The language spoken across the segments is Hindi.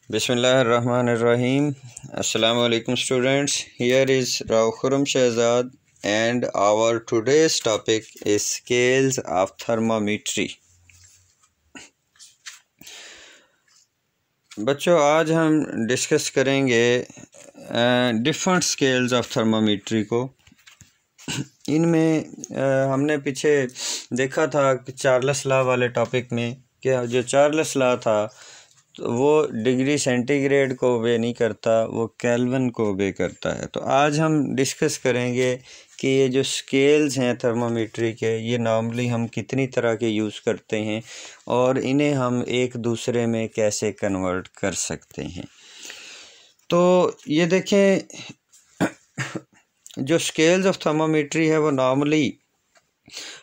Bismillahirrahmanirrahim. Assalamu alaikum students. Here is Rao Khurram Shehzad and our today's topic is scales of thermometry. बच्चों आज हम डिस्कस करेंगे डिफरेंट स्केल्स ऑफ थर्मामीट्री को। इनमें हमने पीछे देखा था कि चार्ल्स लॉ वाले टॉपिक में कि जो चार्ल्स लॉ था तो वो डिग्री सेंटीग्रेड को ओबे नहीं करता, वो केल्विन को ओबे करता है। तो आज हम डिस्कस करेंगे कि ये जो स्केल्स हैं थर्मामीट्री के, ये नॉर्मली हम कितनी तरह के यूज़ करते हैं और इन्हें हम एक दूसरे में कैसे कन्वर्ट कर सकते हैं। तो ये देखें, जो स्केल्स ऑफ थर्मामीट्री है वो नॉर्मली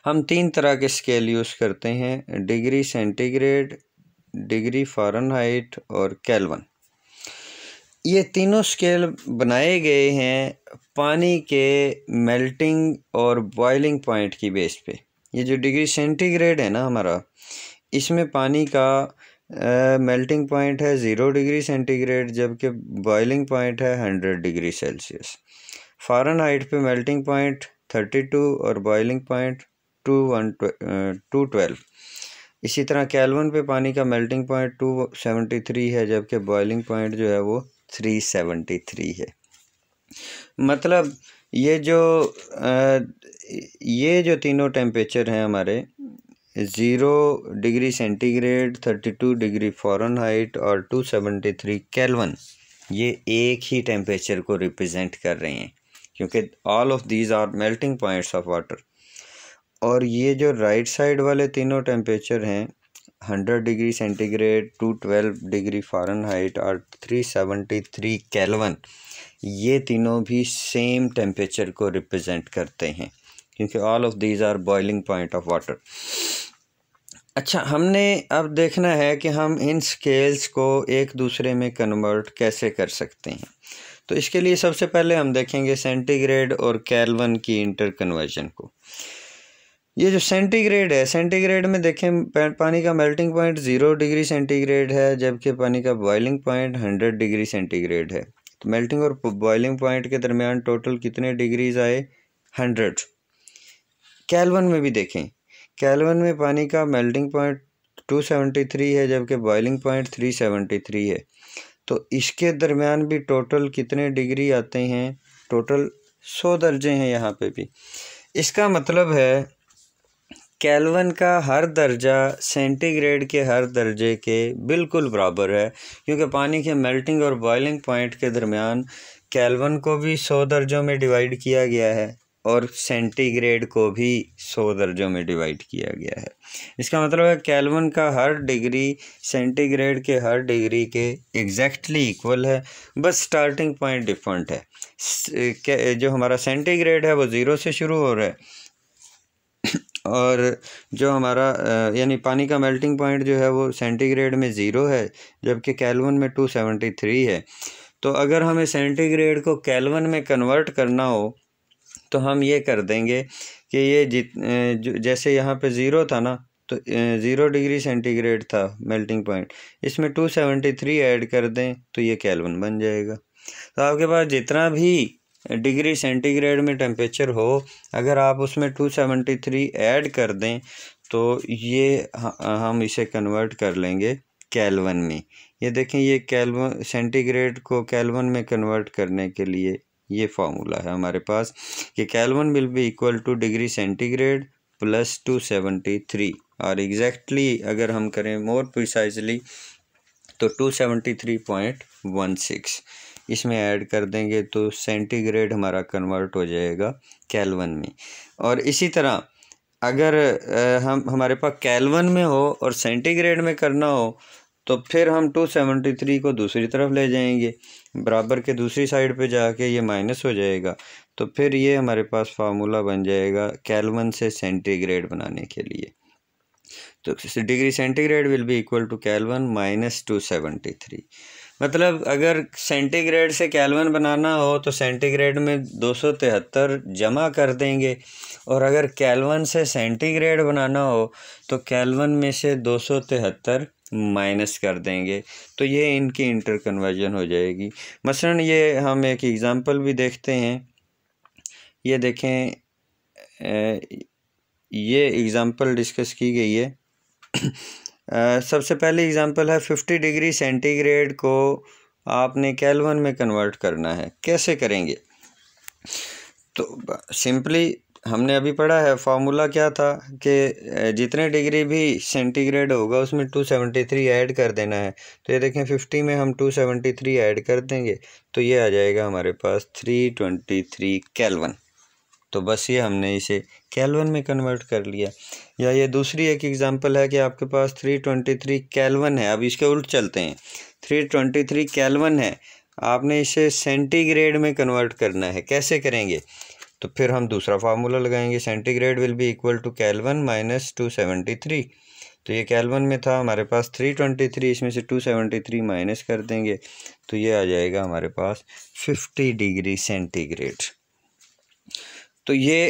हम 3 तरह के स्केल यूज़ करते हैं: डिग्री सेंटीग्रेड, डिग्री फ़ारेनहाइट और केल्विन। ये तीनों स्केल बनाए गए हैं पानी के मेल्टिंग और बॉइलिंग पॉइंट की बेस पे। ये जो डिग्री सेंटीग्रेड है ना हमारा, इसमें पानी का मेल्टिंग पॉइंट है 0 डिग्री सेंटीग्रेड, जबकि बॉइलिंग पॉइंट है 100 डिग्री सेल्सियस। फ़ारेनहाइट पे मेल्टिंग पॉइंट 32 और बॉइलिंग पॉइंट 212। इसी तरह केल्विन पे पानी का मेल्टिंग पॉइंट 273 है, जबकि बॉइलिंग पॉइंट जो है वो 373 है। मतलब ये जो तीनों टेम्परेचर हैं हमारे 0 डिग्री सेंटीग्रेड, 32 डिग्री फ़ारेनहाइट और 273 केल्विन, ये एक ही टेम्परेचर को रिप्रेजेंट कर रहे हैं, क्योंकि all of these are melting points of water. और ये जो राइट साइड वाले तीनों टेम्परेचर हैं 100 डिग्री सेंटीग्रेड, 212 डिग्री फ़ारेनहाइट और 373 केल्विन, ये तीनों भी सेम टेम्परेचर को रिप्रेजेंट करते हैं, क्योंकि all of these are boiling point of water. अच्छा, हमने अब देखना है कि हम इन स्केल्स को एक दूसरे में कन्वर्ट कैसे कर सकते हैं। तो इसके लिए सबसे पहले हम देखेंगे सेंटीग्रेड और केल्विन की इंटर कन्वर्जन को। ये जो सेंटीग्रेड है, सेंटीग्रेड में देखें पानी का मेल्टिंग पॉइंट 0 डिग्री सेंटीग्रेड है, जबकि पानी का बॉइलिंग पॉइंट 100 डिग्री सेंटीग्रेड है। तो मेल्टिंग और बॉइलिंग पॉइंट के दरमियान टोटल कितने डिग्रीज आए? 100। केल्विन में भी देखें, केल्विन में पानी का मेल्टिंग पॉइंट 273 है, जबकि बॉइलिंग पॉइंट 373 है। तो इसके दरमियान भी टोटल कितने डिग्री आते हैं? टोटल 100 दर्जे हैं यहाँ पे भी। इसका मतलब है केल्विन का हर दर्जा सेंटीग्रेड के हर दर्जे के बिल्कुल बराबर है, क्योंकि पानी के मेल्टिंग और बॉइलिंग पॉइंट के दरमियान केल्विन को भी 100 दर्जों में डिवाइड किया गया है और सेंटीग्रेड को भी 100 दर्जों में डिवाइड किया गया है। इसका मतलब है केल्विन का हर डिग्री सेंटीग्रेड के हर डिग्री के एग्जैक्टली इक्वल है, बस स्टार्टिंग पॉइंट डिफरेंट है। जो हमारा सेंटीग्रेड है वो 0 से शुरू हो रहा है, और जो हमारा यानी पानी का मेल्टिंग पॉइंट जो है वो सेंटीग्रेड में 0 है, जबकि केल्विन में 273 है। तो अगर हमें सेंटीग्रेड को केल्विन में कन्वर्ट करना हो तो हम ये कर देंगे कि ये जैसे यहाँ पे 0 था ना, तो 0 डिग्री सेंटीग्रेड था मेल्टिंग पॉइंट, इसमें 273 ऐड कर दें तो ये केल्विन बन जाएगा। तो आपके पास जितना भी डिग्री सेंटीग्रेड में टेम्परेचर हो, अगर आप उसमें 273 ऐड कर दें तो ये हम इसे कन्वर्ट कर लेंगे केल्विन में। ये देखें, ये केल्विन सेंटीग्रेड को केल्विन में कन्वर्ट करने के लिए ये फार्मूला है हमारे पास कि kelvin will be equal two degree centigrade plus 273, और एग्जैक्टली अगर हम करें मोर प्रिसाइजली तो 273.16 इसमें ऐड कर देंगे तो सेंटीग्रेड हमारा कन्वर्ट हो जाएगा केल्विन में। और इसी तरह अगर हमारे पास केल्विन में हो और सेंटीग्रेड में करना हो तो फिर हम 273 को दूसरी तरफ ले जाएंगे, बराबर के दूसरी साइड पे जाके ये माइनस हो जाएगा, तो फिर ये हमारे पास फार्मूला बन जाएगा केल्विन से सेंटीग्रेड बनाने के लिए। तो degree centigrade will be equal to kelvin minus 273। मतलब अगर सेंटीग्रेड से केल्विन बनाना हो तो सेंटीग्रेड में 273 जमा कर देंगे, और अगर केल्विन से सेंटीग्रेड बनाना हो तो केल्विन में से 273 माइनस कर देंगे, तो ये इनकी इंटर कन्वर्जन हो जाएगी। मसलन ये हम एक एग्ज़ाम्पल भी देखते हैं। ये देखें, ये एग्ज़ाम्पल डिस्कस की गई है। सबसे पहले एग्ज़ाम्पल है 50 डिग्री सेंटीग्रेड को आपने केल्विन में कन्वर्ट करना है। कैसे करेंगे? तो सिंपली हमने अभी पढ़ा है, फार्मूला क्या था कि जितने डिग्री भी सेंटीग्रेड होगा उसमें 273 ऐड कर देना है। तो ये देखें 50 में हम 273 ऐड कर देंगे तो ये आ जाएगा हमारे पास 323 केल्विन। तो बस ये हमने इसे केल्विन में कन्वर्ट कर लिया। या ये दूसरी एक एग्जांपल है कि आपके पास 323 केल्विन है। अब इसके उल्ट चलते हैं, 323 केल्विन है, आपने इसे सेंटीग्रेड में कन्वर्ट करना है। कैसे करेंगे? तो फिर हम दूसरा फार्मूला लगाएंगे, centigrade will be equal to kelvin minus 273। तो ये केल्विन में था हमारे पास 323, इसमें से 273 माइनस कर देंगे तो ये आ जाएगा हमारे पास 50 डिग्री सेंटीग्रेड। तो ये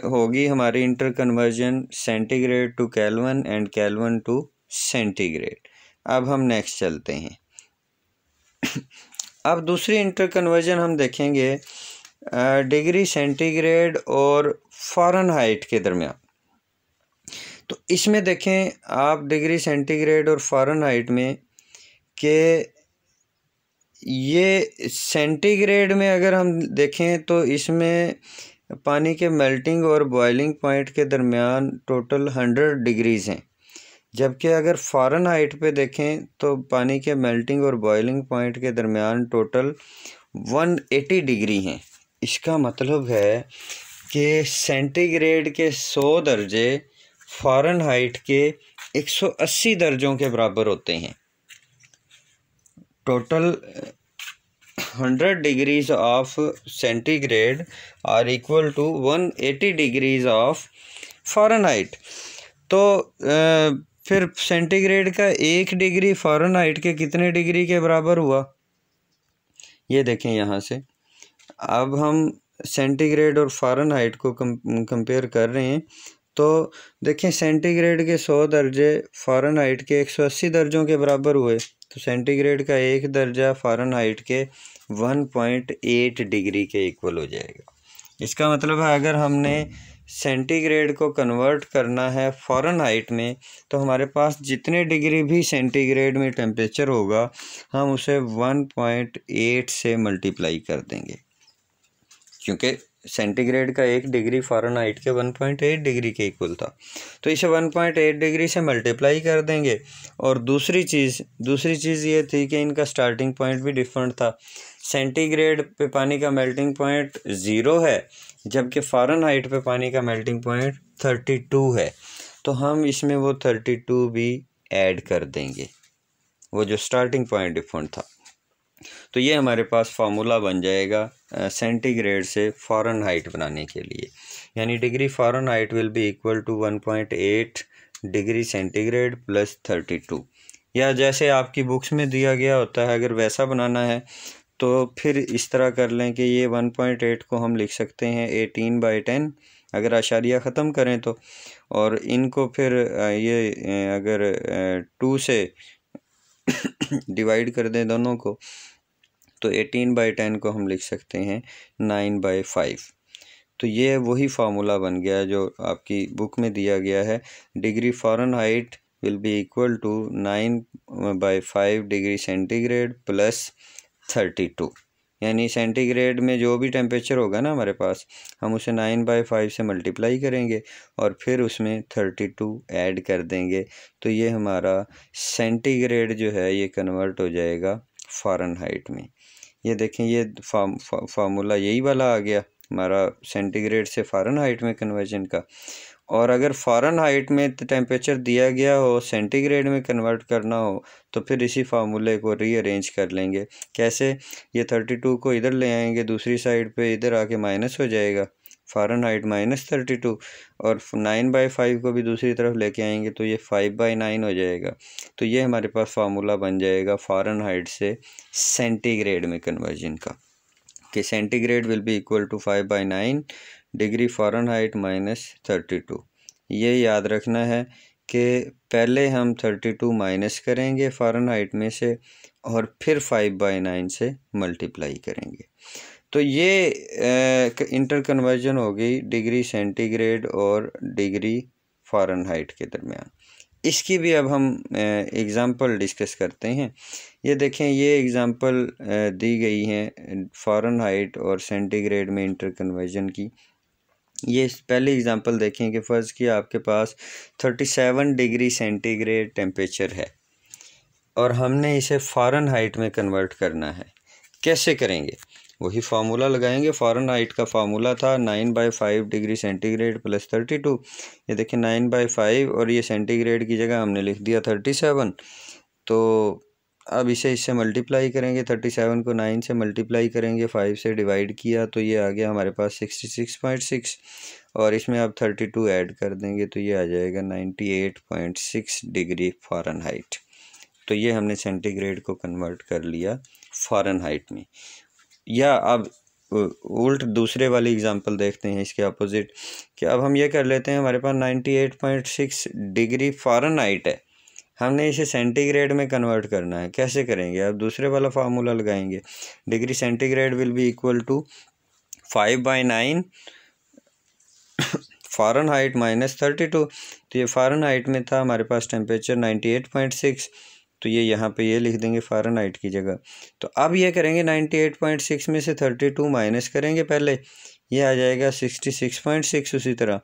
होगी हमारी interconversion centigrade to kelvin and kelvin to centigrade. अब हम नेक्स्ट चलते हैं। अब दूसरी इंटर कन्वर्जन हम देखेंगे डिग्री सेंटीग्रेड और फ़ारेनहाइट के दरमियान। तो इसमें देखें आप डिग्री सेंटीग्रेड और फ़ारेनहाइट में कि ये सेंटीग्रेड में अगर हम देखें तो इसमें पानी के मेल्टिंग और बॉइलिंग पॉइंट के दरमियान टोटल 100 डिग्रीज़ हैं, जबकि अगर फ़ारेनहाइट पे देखें तो पानी के मेल्टिंग और बॉइलिंग पॉइंट के दरमियान टोटल 180 डिग्री हैं। इसका मतलब है कि सेंटीग्रेड के 100 दर्जे फ़ारेनहाइट के 180 दर्जों के बराबर होते हैं। Total 100 degrees of centigrade are equal to 180 degrees of Fahrenheit. तो फिर सेंटीग्रेड का 1 डिग्री फ़ारेनहाइट के कितने डिग्री के बराबर हुआ? ये देखें यहाँ से। अब हम सेंटीग्रेड और फ़ारेनहाइट को कंपेयर कर रहे हैं तो देखें सेंटीग्रेड के 100 दर्जे फ़ारेनहाइट के 180 दर्जों के बराबर हुए। तो सेंटीग्रेड का 1 दर्जा फ़ारेनहाइट के 1.8 डिग्री के इक्वल हो जाएगा। इसका मतलब है अगर हमने सेंटीग्रेड को कन्वर्ट करना है फ़ारेनहाइट में तो हमारे पास जितने डिग्री भी सेंटीग्रेड में टेम्परेचर होगा हम उसे 1.8 से मल्टीप्लाई कर देंगे, क्योंकि सेंटीग्रेड का 1 डिग्री फ़ारेनहाइट के 1.8 डिग्री के इक्वल था। तो इसे 1.8 डिग्री से मल्टीप्लाई कर देंगे। और दूसरी चीज़ ये थी कि इनका स्टार्टिंग पॉइंट भी डिफरेंट था। सेंटीग्रेड पे पानी का मेल्टिंग पॉइंट 0 है, जबकि फ़ारेनहाइट पे पानी का मेल्टिंग पॉइंट 32 है। तो हम इसमें वो 32 भी ऐड कर देंगे, वो जो स्टार्टिंग पॉइंट डिफरेंट था। तो ये हमारे पास फार्मूला बन जाएगा सेंटीग्रेड से फ़ारेनहाइट बनाने के लिए, यानी degree Fahrenheit will be equal to 1.8 degree centigrade plus 32। या जैसे आपकी बुक्स में दिया गया होता है, अगर वैसा बनाना है तो फिर इस तरह कर लें कि ये 1.8 को हम लिख सकते हैं 18/10 अगर आशारिया ख़त्म करें तो, और इनको फिर ये अगर 2 से डिवाइड कर दें दोनों को तो 18/10 को हम लिख सकते हैं 9/5। तो ये वही फार्मूला बन गया जो आपकी बुक में दिया गया है। Degree Fahrenheit will be equal to 9/5 degree centigrade plus 32, यानी सेंटीग्रेड में जो भी टेम्परेचर होगा ना हमारे पास, हम उसे 9/5 से मल्टीप्लाई करेंगे और फिर उसमें 32 ऐड कर देंगे। तो ये हमारा सेंटीग्रेड जो है ये कन्वर्ट हो जाएगा फ़ारेनहाइट में। ये देखें ये फार्मूला यही वाला आ गया हमारा सेंटीग्रेड से फ़ारेनहाइट में कन्वर्जन का। और अगर फ़ारेनहाइट में टेम्परेचर दिया गया हो सेंटीग्रेड में कन्वर्ट करना हो तो फिर इसी फार्मूले को रीअरेंज कर लेंगे। कैसे? ये 32 को इधर ले आएंगे, दूसरी साइड पे इधर आके माइनस हो जाएगा, फ़ारेनहाइट -32, और 9/5 को भी दूसरी तरफ लेके आएंगे तो ये 5/9 हो जाएगा। तो ये हमारे पास फार्मूला बन जाएगा फ़ारेनहाइट से सेंटीग्रेड में कन्वर्जन का, कि centigrade will be equal to 5/9 degree Fahrenheit -32। ये याद रखना है कि पहले हम 32 माइनस करेंगे फ़ारेनहाइट में से और फिर 5/9 से मल्टीप्लाई करेंगे। तो ये इंटर कन्वर्जन हो गई डिग्री सेंटीग्रेड और डिग्री फ़ारेनहाइट के दरमियान। इसकी भी अब हम एग्ज़ाम्पल डिस्कस करते हैं। ये देखें, ये एग्ज़ाम्पल दी गई हैं फ़ारेनहाइट और सेंटीग्रेड में इंटर कन्वर्जन की। ये पहली एग्ज़ाम्पल देखें कि फ़र्ज़ किया आपके पास 37 डिग्री सेंटीग्रेड टेम्परेचर है और हमने इसे फ़ारेनहाइट में कन्वर्ट करना है। कैसे करेंगे? वही फार्मूला लगाएंगे। फ़ारेनहाइट का फार्मूला था 9/5 डिग्री सेंटीग्रेड प्लस 32। ये देखिए 9/5 और ये सेंटीग्रेड की जगह हमने लिख दिया 37। तो अब इसे इससे मल्टीप्लाई करेंगे। 37 को 9 से मल्टीप्लाई करेंगे, 5 से डिवाइड किया तो ये आ गया हमारे पास 66.6 और इसमें अब 32 ऐड कर देंगे तो ये आ जाएगा 98.6 डिग्री फ़ारेनहाइट। तो ये हमने सेंटीग्रेड को कन्वर्ट कर लिया फ़ारेनहाइट में। या अब उल्ट दूसरे वाली एग्जांपल देखते हैं इसके अपोजिट, कि अब हम ये कर लेते हैं, हमारे पास 98.6 डिग्री फ़ारेनहाइट है, हमने इसे सेंटीग्रेड में कन्वर्ट करना है। कैसे करेंगे? अब दूसरे वाला फार्मूला लगाएंगे। Degree centigrade will be equal to 5/9 Fahrenheit minus 32। तो ये फ़ारेनहाइट में था हमारे पास टेम्परेचर 98.6, तो ये यहाँ पे ये लिख देंगे फ़ारेनहाइट की जगह। तो अब ये करेंगे 98.6 में से 32 माइनस करेंगे पहले, ये आ जाएगा 66.6 उसी तरह।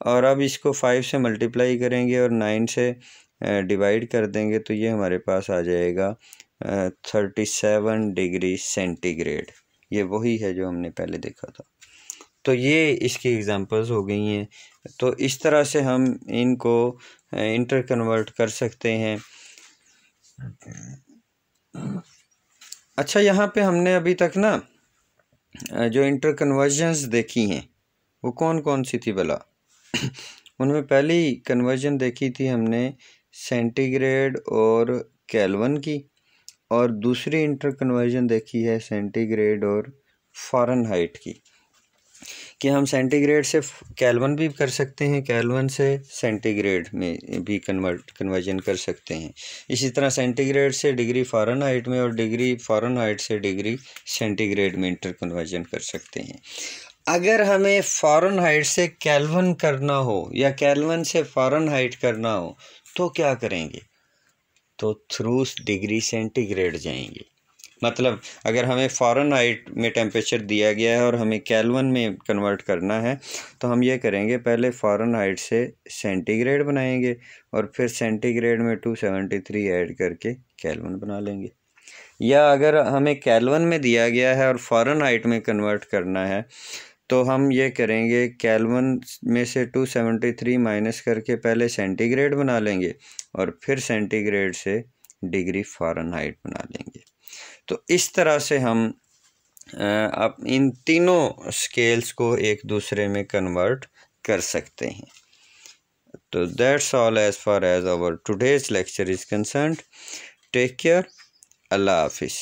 और अब इसको 5 से मल्टीप्लाई करेंगे और 9 से डिवाइड कर देंगे तो ये हमारे पास आ जाएगा 37 डिग्री सेंटीग्रेड। ये वही है जो हमने पहले देखा था। तो ये इसकी एग्जांपल्स हो गई हैं। तो इस तरह से हम इनको इंटर कन्वर्ट कर सकते हैं। अच्छा, यहाँ पे हमने अभी तक ना जो इंटर कन्वर्जन्स देखी हैं वो कौन कौन सी थी भला? उनमें पहली कन्वर्जन देखी थी हमने सेंटीग्रेड और केल्विन की, और दूसरी इंटर कन्वर्जन देखी है सेंटीग्रेड और फ़ारेनहाइट की, कि हम सेंटीग्रेड से केल्विन भी कर सकते हैं, केल्विन से सेंटीग्रेड में भी कन्वर्जन कर सकते हैं। इसी तरह सेंटीग्रेड से डिग्री फ़ारेनहाइट में और डिग्री फ़ारेनहाइट से डिग्री सेंटीग्रेड में इंटर कन्वर्जन कर सकते हैं। अगर हमें फ़ारेनहाइट से केल्विन करना हो या केल्विन से फ़ारेनहाइट करना हो तो क्या करेंगे? तो थ्रू डिग्री सेंटीग्रेड जाएंगे। मतलब अगर हमें फ़ारेनहाइट में टेम्परेचर दिया गया है और हमें केल्विन में कन्वर्ट करना है तो हम ये करेंगे, पहले फ़ारेनहाइट से सेंटीग्रेड बनाएंगे और फिर सेंटीग्रेड में 273 ऐड करके केल्विन बना लेंगे। या अगर हमें केल्विन में दिया गया है और फ़ारेनहाइट में कन्वर्ट करना है तो हम ये करेंगे, केल्विन में से 273 माइनस करके पहले सेंटीग्रेड बना लेंगे और फिर सेंटीग्रेड से डिग्री फ़ारेनहाइट बना लेंगे। तो इस तरह से हम अब इन तीनों स्केल्स को एक दूसरे में कन्वर्ट कर सकते हैं। तो that's all as far as our today's lecture is concerned. Take care. अल्लाह हाफिज़।